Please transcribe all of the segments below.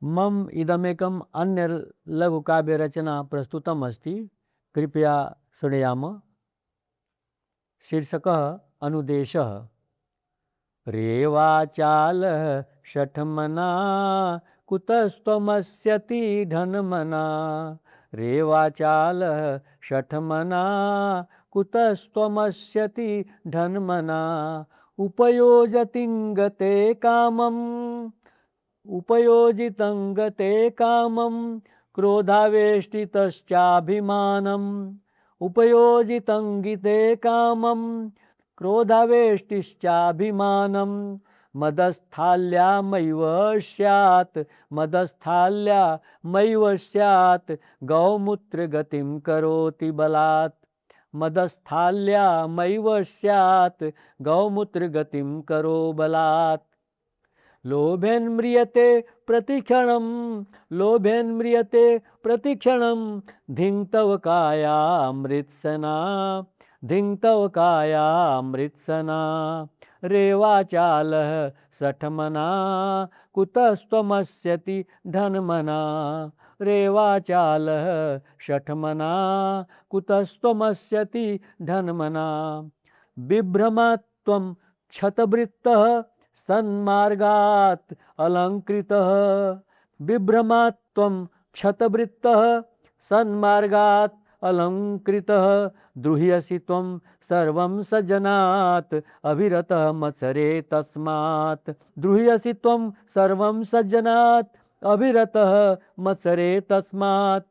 मम इदमेकम् अन्य लघुकाव्य रचना प्रस्तुतम अस्ति, कृपया श्रृणुयाम। शीर्षकः अनुदेशः। रेवाचालः शठमना कुतस्त्वमस्यति धनमना। रेवाचालः शठमना कुतस्त्वमस्यति धनमना। उपयोजतिङ्गते कामम् उपयोजितंगते कामं क्रोधावेष्टितश्चाभिमानम्। उपयोजितंगिते कामं क्रोधावेष्टिश्चाभिमानम्। मदस्थाल्यामैव स्यात् मदस्थाल्यामैव स्यात् गौमूत्रगतिं करोति बलात्। मदस्थाल्यामैव स्यात् गौमूत्रगतिं करो बलात्। लोभेन्म्रियते प्रतिक्षणं लोभेन्म्रियते प्रतिक्षणं धिंतव कायामृत्सना। धिंतव कायामृत्सना। रेवाचालः शठमना कुतस्त्वमस्यति धनमना। रेवाचालः शठमना कुतस्त्वमस्यति धनमना। बिभ्रमात्वं क्षतवृत्तः सन्मार्गात् अलंकृतः। बिभ्रमात्वं क्षतवृत्तः सन्मार्गात् अलंकृतः। द्रुह्यसि त्वं सर्वं सज्जनात् अभिरतः मत्सरे तस्मात्। द्रुह्यसि त्वं सर्वं सज्जनात् अभिरतः मत्सरे तस्मात्।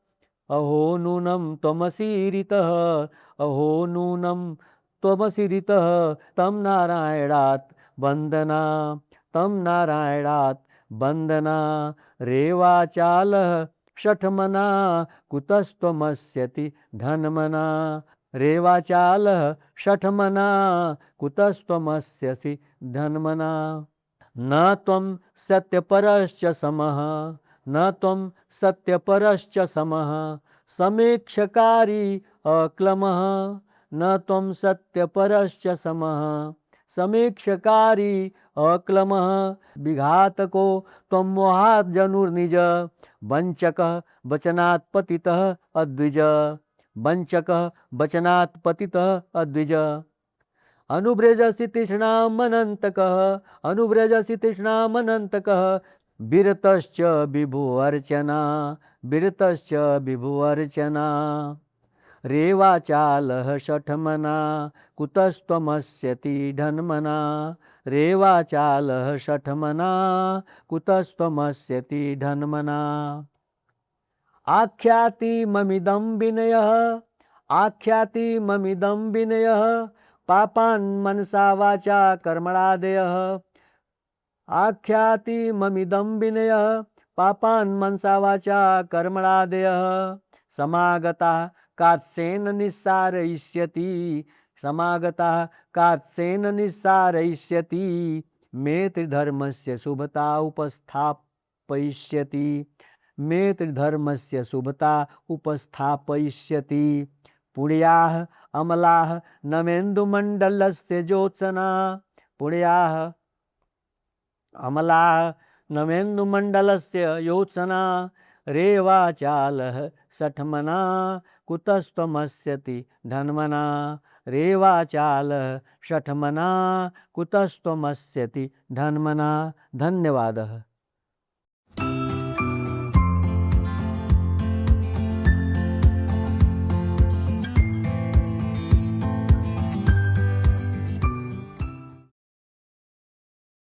अहो नूनं त्वमसीरितः अहो नूनं त्वमसीरितः तं नारायणात् वंदना। तम नारायणात् वंदना। रेवाचालः शठमना कुतस्त्वमस्यति धनमना। रेवाचालः शठमना कुतस्त्वमस्यसि धनमना। न त्वं सत्यपरश्च समः न त्वं सत्यपरश्च समः समीक्षकारी अक्लमः। न त्वं सत्यपरश्च समः समीक्षकारी अक्लमः। विघातको त्वं मोहात् जनुर्निज। वंचकः वचनात् पतितः अद्विज। वंचकः वचनात् पतितः अद्विज। अनुव्रजसि तृष्णामनन्तकः अनुव्रजसि तृष्णामनन्तकः। विरतश्च विभुवर्चना विरतश्च विभुवर्चना। रेवाचालः शठमना कुतस्त्वमस्यति धनमना। रेवाचालः शठमना कुतस्त्वमस्यति धनमना। आख्याति ममिदं विनयः आख्याति ममिदं विनयः पापान् मनसा वाचा कर्मणादयः। आख्याति ममिदं विनयः पापान् मनसा वाचा कर्मणादयः। समागताः कात्सेन निस्सारयिष्यति समागताः कात्सेन निस्सारयिष्यति। मे त्रिधर्मस्य शुभता उपस्थापयिष्यति मे त्रिधर्मस्य शुभता उपस्थापयिष्यति। पुण्याः अमलाः नमेन्दुमण्डलस्य ज्योत्सना। पुण्याः अमलाः नमेन्दुमण्डलस्य योत्सना। रेवाचालः शठमना कुतस्त्वमस्यति धनमना। रेवाचालः शठमना कुतस्त्वमस्यति धनमना। धन्यवादः।